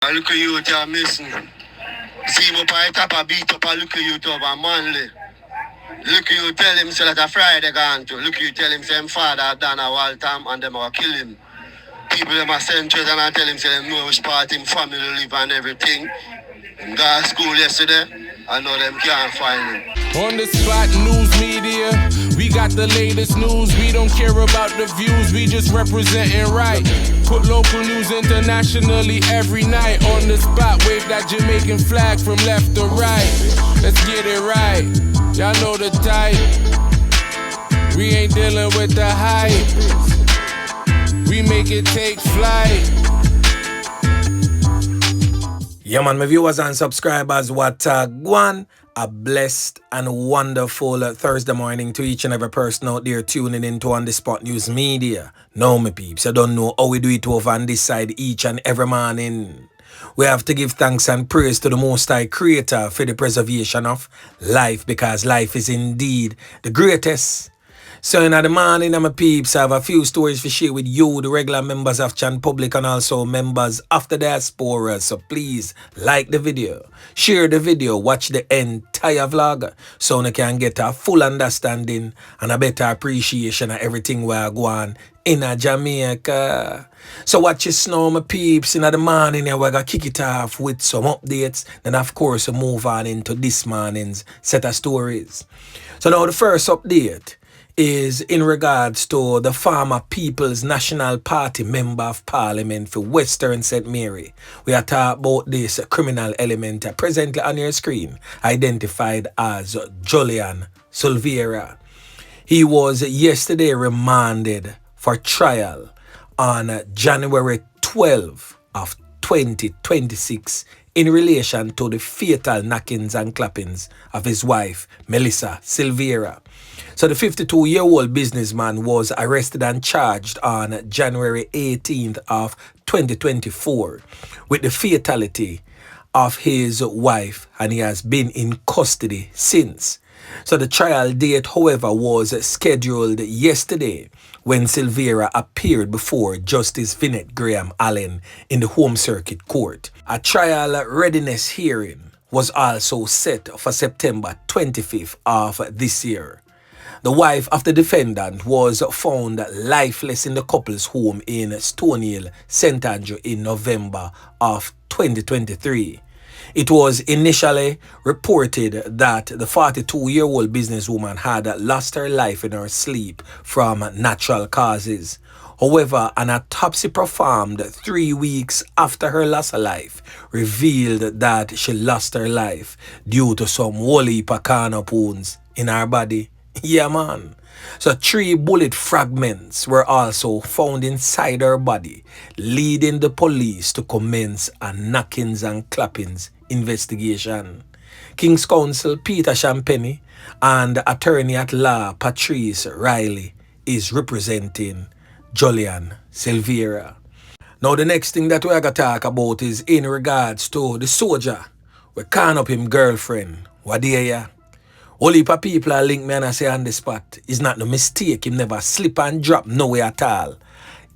I look at you with your missing. See him up on the top of beat up and look at you top and manly. Look at you tell him so that a Friday gone to. Look at you tell him say him father had done a Waltham and them will kill him. People them are sent to and tell him say them know which part him family live and everything. Him got to school yesterday. I know them can't find him. On the spot news media, we got the latest news. We don't care about the views, we just representing right. Put local news internationally every night. On the spot, wave that Jamaican flag from left to right. Let's get it right, y'all know the type. We ain't dealing with the hype. We make it take flight. Yeah man, my viewers and subscribers, what one a blessed and wonderful Thursday morning to each and every person out there tuning into On The Spot News Media. Now my peeps, I don't know how we do it over on this side each and every morning. We have to give thanks and praise to the Most High Creator for the preservation of life, because life is indeed the greatest. So in the morning, my peeps, I have a few stories to share with you, the regular members of Chan Public and also members of the diaspora. So please like the video, share the video, watch the entire vlog so you can get a full understanding and a better appreciation of everything we are going in Jamaica. So watch this now, my peeps. In the morning, we're going to kick it off with some updates. Then of course, we move on into this morning's set of stories. So now the first update is in regards to the former People's National Party Member of Parliament for Western St. Mary. We are talking about this criminal element presently on your screen, identified as Julian Silvera. He was yesterday remanded for trial on January 12 of 2026 in relation to the fatal knockings and clappings of his wife, Melissa Silvera. So the 52-year-old businessman was arrested and charged on January 18th of 2024 with the fatality of his wife, and he has been in custody since. So the trial date, however, was scheduled yesterday when Silvera appeared before Justice Vinette Graham Allen in the Home Circuit Court. A trial readiness hearing was also set for September 25th of this year. The wife of the defendant was found lifeless in the couple's home in Stone Hill, St. Andrew in November of 2023. It was initially reported that the 42-year-old businesswoman had lost her life in her sleep from natural causes. However, an autopsy performed 3 weeks after her loss of life revealed that she lost her life due to some whole heap of corner wounds in her body. Yeah, man. So 3 bullet fragments were also found inside her body, leading the police to commence a knockings and clappings investigation. King's Counsel Peter Champagne and attorney at law Patrice Riley is representing Julian Silvera. Now the next thing that we're going to talk about is in regards to the soldier. We can't up him girlfriend. What do you? Whole heap of people are link me and I say on the spot. It's not no mistake. Him never slip and drop nowhere at all.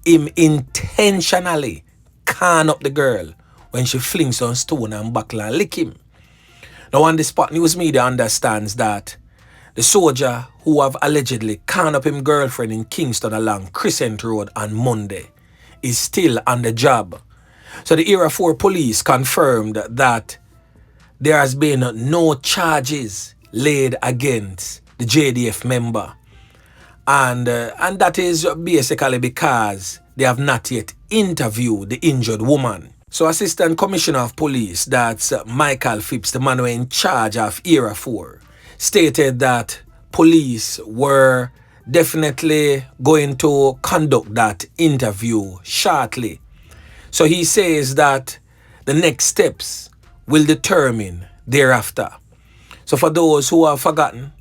Him intentionally can up the girl when she flings on stone and buckle and lick him. Now on the spot, news media understands that the soldier who have allegedly can up him girlfriend in Kingston along Crescent Road on Monday is still on the job. So the Era 4 police confirmed that there has been no charges laid against the JDF member, and that is basically because they have not yet interviewed the injured woman. So Assistant Commissioner of Police, that's Michael Phipps, the man who in charge of Era 4, stated that police were definitely going to conduct that interview shortly. So he says that the next steps will determine thereafter. So for those who have forgotten,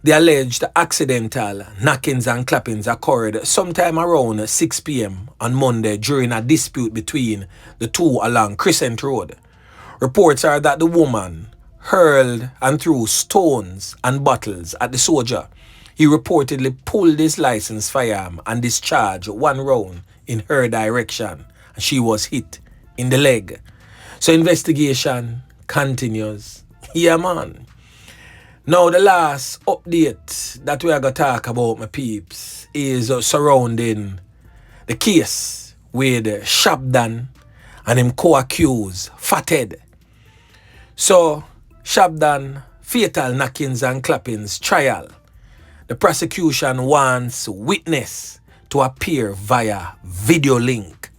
the alleged accidental knockings and clappings occurred sometime around 6 p.m. on Monday during a dispute between the two along Crescent Road. Reports are that the woman hurled and threw stones and bottles at the soldier. He reportedly pulled his licensed firearm and discharged 1 round in her direction, and she was hit in the leg. So investigation continues. Yeah, man. Now the last update that we are going to talk about, my peeps, is surrounding the case with ShabDon and him co-accused FatHead. So ShabDon fatal knockings and clappings trial. The prosecution wants witness to appear via video link.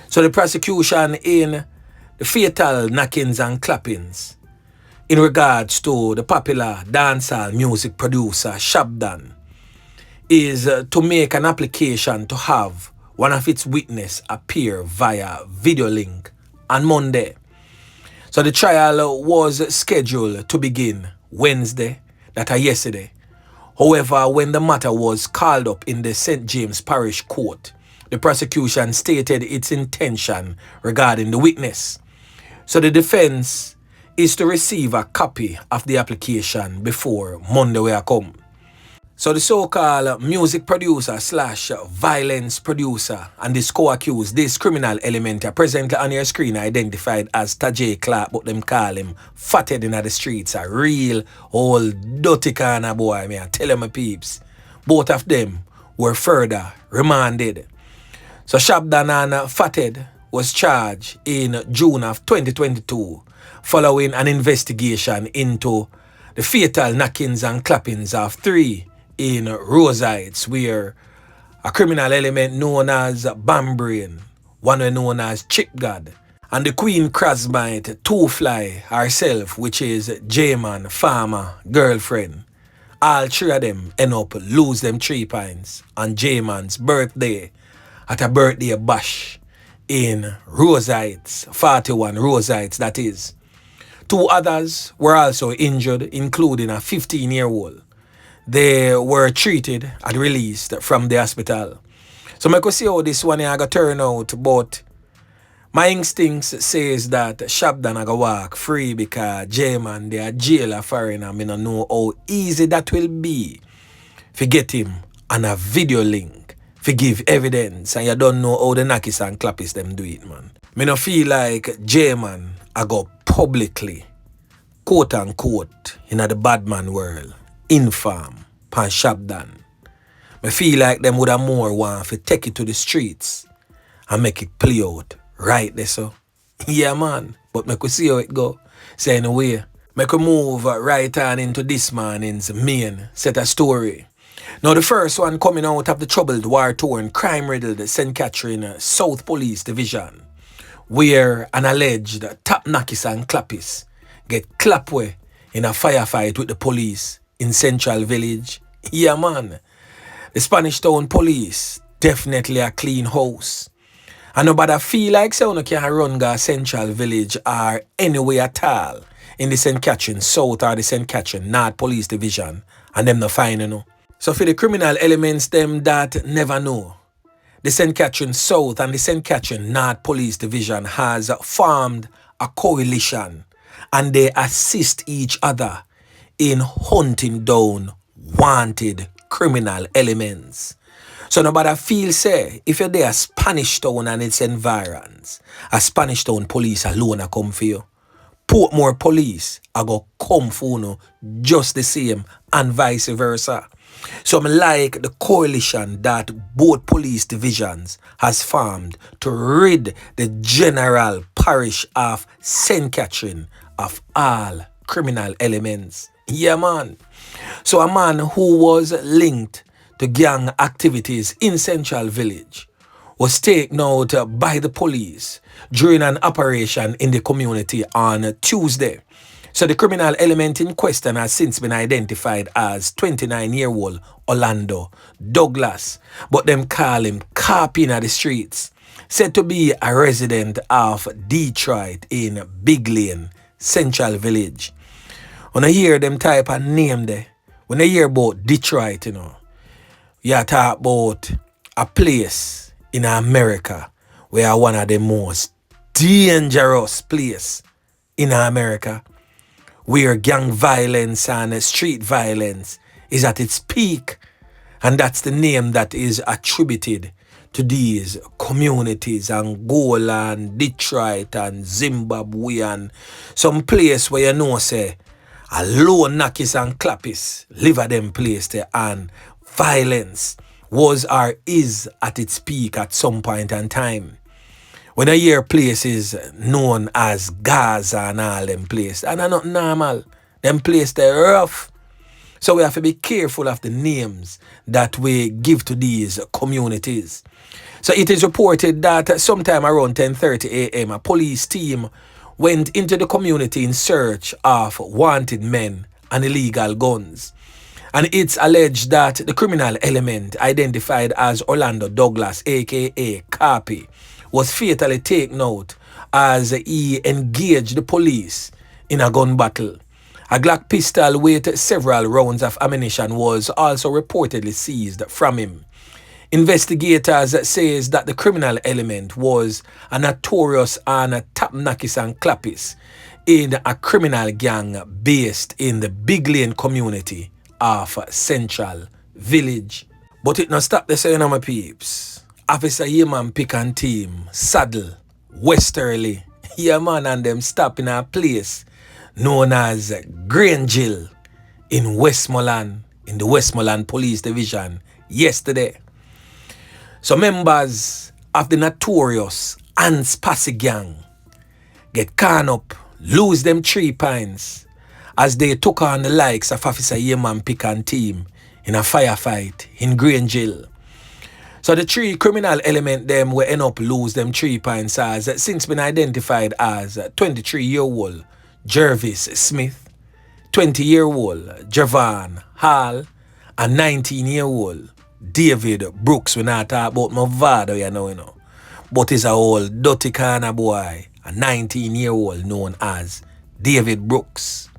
So the prosecution in the fatal knockings and clappings in regards to the popular dancehall music producer ShabDon is to make an application to have one of its witnesses appear via video link on Monday. So the trial was scheduled to begin Wednesday, that are yesterday. However, when the matter was called up in the St. James Parish Court, the prosecution stated its intention regarding the witness. So the defense is to receive a copy of the application before Monday will come. So the so-called music producer slash violence producer and this co-accused, this criminal element are presently on your screen identified as Tajay Clark, but them call him FatHead in the streets. A real old dirty kind of boy, me I tell him my peeps. Both of them were further remanded. So ShabDon and FatHead was charged in June of 2022 following an investigation into the fatal knockings and clappings of 3 in Rose Heights, where a criminal element known as Bambrain, one known as Chip God, and the Queen Crasmite Two Fly herself, which is J-Man, farmer, girlfriend. All 3 of them end up lose them 3 pints on J-Man's birthday at a birthday bash in Rose Heights, 41 Rose Heights that is. 2 others were also injured, including a 15-year-old. They were treated and released from the hospital. So I could see how this one I got turn out, but my instincts says that ShabDon I go walk free because J-Man they are jail Farin and I don't know how easy that will be to get him on a video link, to give evidence, and you don't know how the knockies and clappies them do it, man. Me no feel like J-Man I go publicly, quote unquote, in the bad man world, infam pan ShabDon. I feel like them would have more want to take it to the streets and make it play out right there, so. Yeah, man. But I could see how it go. So anyway, I could move right on into this morning's main set of story. Now the first one coming out of the troubled, war-torn, crime-riddled St. Catherine South Police Division, where an alleged top knockies and clappies get ClapWeh in a firefight with the police in Central Village. Yeah, man. The Spanish Town Police definitely a clean house. And nobody feel like say you can run go Central Village or anywhere at all in the St. Catherine South or the St. Catherine North Police Division and them not find you. So for the criminal elements them that never know, the St. Catherine South and the St. Catherine North Police Division has formed a coalition and they assist each other in hunting down wanted criminal elements. So nobody feel say if you're there Spanish Town and its environs, a Spanish Town police alone a come for you. Portmore police are go come for you just the same and vice versa. So I like the coalition that both police divisions has formed to rid the general parish of St. Catherine of all criminal elements. Yeah, man. So a man who was linked to gang activities in Central Village was taken out by the police during an operation in the community on Tuesday. So the criminal element in question has since been identified as 29-year-old Orlando Douglas, but them call him Carpin at the streets, said to be a resident of Detroit in Big Lane, Central Village. When I hear them type of name there, when I hear about Detroit, you talk about a place in America where one of the most dangerous places in America, where gang violence and street violence is at its peak, and that's the name that is attributed to these communities, Angola and Detroit and Zimbabwe and some place where you know say a low knockers and clappers live at them place there, and violence was or is at its peak at some point in time. When I hear places known as Gaza and all them places, and are not normal, them places they're rough. So we have to be careful of the names that we give to these communities. So it is reported that sometime around 10:30 a.m. a police team went into the community in search of wanted men and illegal guns. And it's alleged that the criminal element identified as Orlando Douglas, aka Copz, was fatally taken out as he engaged the police in a gun battle. A Glock pistol with several rounds of ammunition was also reportedly seized from him. Investigators says that the criminal element was a notorious and top knockers and clappers in a criminal gang based in the Big Lane community of Central Village. But it not stop the saying of my peeps. Officer Yeman Pick and team saddle westerly. Yeah man, and them stop in a place known as Grangeville in Westmoreland, in the Westmoreland Police Division yesterday. So members of the notorious Posse gang get caught up, lose them 3 pints as they took on the likes of Officer Yeman Pick and team in a firefight in Grangeville. So the 3 criminal element them will end up lose them 3 pints as since been identified as 23-year-old Jervis Smith, 20-year-old Javon Hall, and 19-year-old David Brooks. We not talk about my father, you know. But he's a old dirty kind of boy, a 19-year-old known as David Brooks.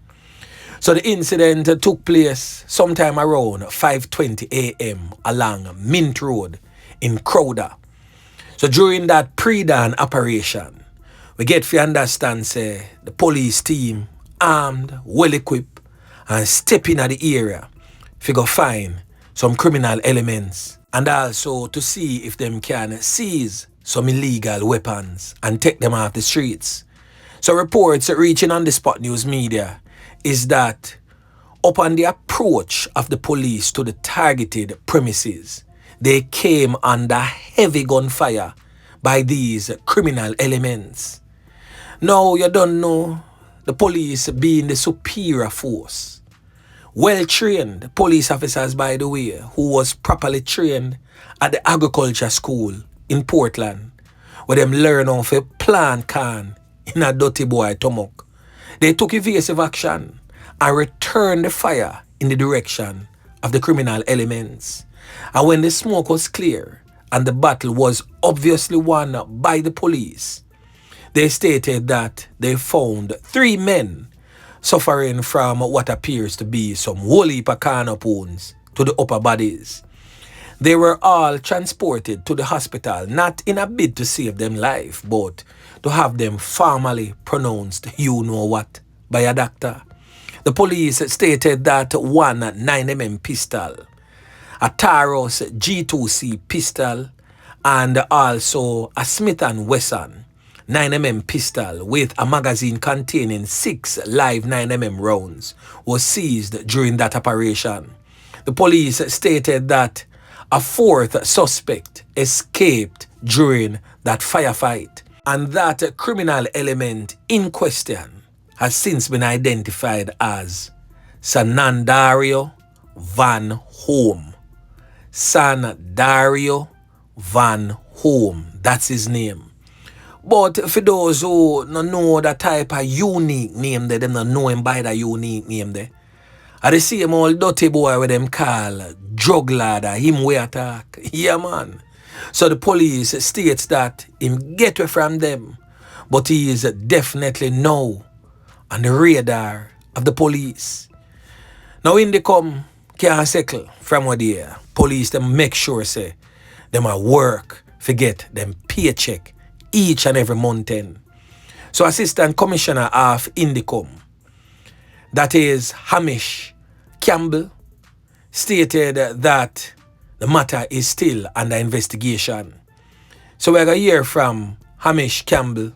So the incident took place sometime around 5:20 a.m. along Mint Road in Crowder. So during that pre-dawn operation, we get to understand say the police team armed, well equipped, and step in at the area to go find some criminal elements and also to see if them can seize some illegal weapons and take them off the streets. So reports reaching on the Spot News Media is that upon the approach of the police to the targeted premises, they came under heavy gunfire by these criminal elements. Now, you don't know, the police being the superior force. Well-trained police officers, by the way, who was properly trained at the agriculture school in Portland, where them learn how to plant corn in a dirty boy stomach. They took evasive action and returned the fire in the direction of the criminal elements. And when the smoke was clear and the battle was obviously won by the police, they stated that they found 3 men suffering from what appears to be some whole heap of corner wounds to the upper bodies. They were all transported to the hospital, not in a bid to save them life, but to have them formally pronounced you know what by a doctor. The police stated that one 9mm pistol, a Taurus G2C pistol, and also a Smith & Wesson 9mm pistol with a magazine containing 6 live 9mm rounds was seized during that operation. The police stated that a 4th suspect escaped during that firefight, and that criminal element in question has since been identified as Sandario Van Home. Sandario Van Home, that's his name. But for those who don't know that type of unique name there, them don't know him by that unique name there. I the same old dirty boy with them call drug lad, him way attack. Yeah man. So the police states that him get away from them, but he is definitely now on the radar of the police. Now in they come can't settle from what they are. Police them make sure say them a work forget them paycheck each and every month end. So Assistant Commissioner of Indicom, that is Hamish Campbell, stated that the matter is still under investigation. So we're going to hear from Hamish Campbell,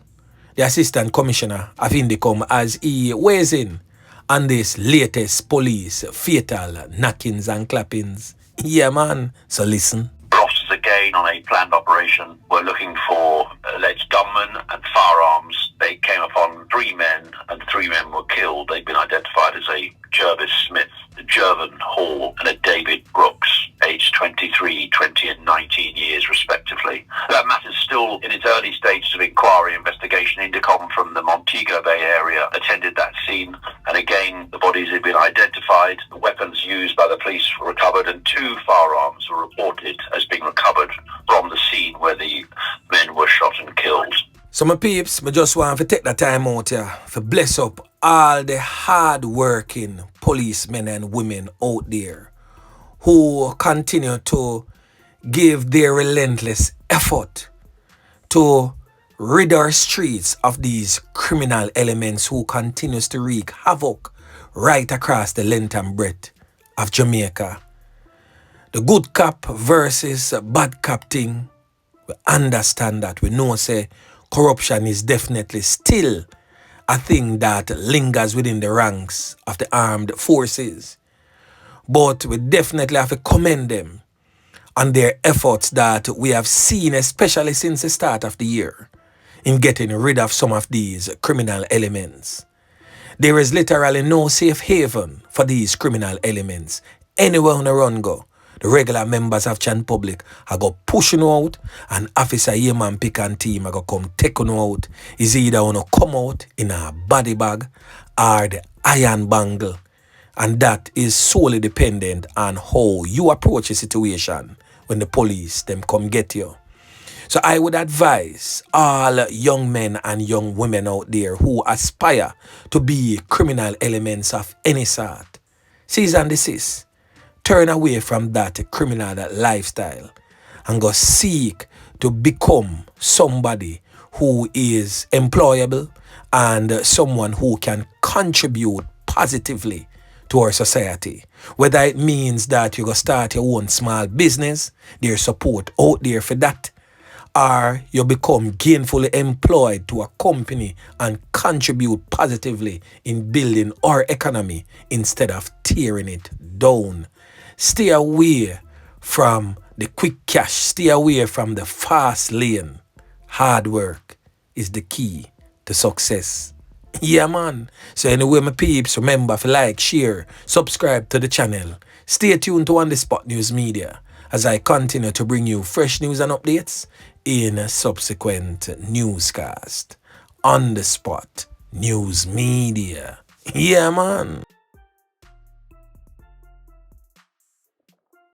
the Assistant Commissioner of Indicom, as he weighs in on this latest police fatal knockings and clappings. Yeah, man. So listen. Officers again on a planned operation were looking for alleged gunmen and firearms. They came upon 3 men, and 3 men were killed. They've been identified as a Jervis Smith, a Jervin Hall, and a David Brooks, aged 23, 20 and 19 years respectively. That matter is still in its early stages of inquiry investigation. Indicom from the Montego Bay area attended that scene, and again the bodies have been identified. The weapons used by the police were recovered, and 2 firearms were reported as being recovered from the scene where the men were shot and killed. So my peeps, I just want to take the time out here to bless up all the hard-working policemen and women out there who continue to give their relentless effort to rid our streets of these criminal elements who continues to wreak havoc right across the length and breadth of Jamaica. The good cop versus bad cop thing, we understand that. We know say corruption is definitely still a thing that lingers within the ranks of the armed forces. But we definitely have to commend them on their efforts that we have seen, especially since the start of the year, in getting rid of some of these criminal elements. There is literally no safe haven for these criminal elements. Anywhere on the run go, the regular members of Chan Public are go pushing out, and Officer Yeman Pick and team are go come take on out. Is either on come out in a body bag or the iron bangle. And that is solely dependent on how you approach a situation when the police them come get you. So I would advise all young men and young women out there who aspire to be criminal elements of any sort, cease and desist. Turn away from that criminal lifestyle and go seek to become somebody who is employable and someone who can contribute positively to our society. Whether it means that you go start your own small business, there's support out there for that, or you become gainfully employed to a company and contribute positively in building our economy instead of tearing it down. Stay away from the quick cash. Stay away from the fast lane. Hard work is the key to success. Yeah, man. So anyway, my peeps, remember to like, share, subscribe to the channel. Stay tuned to On The Spot News Media as I continue to bring you fresh news and updates in a subsequent newscast. On The Spot News Media. Yeah, man.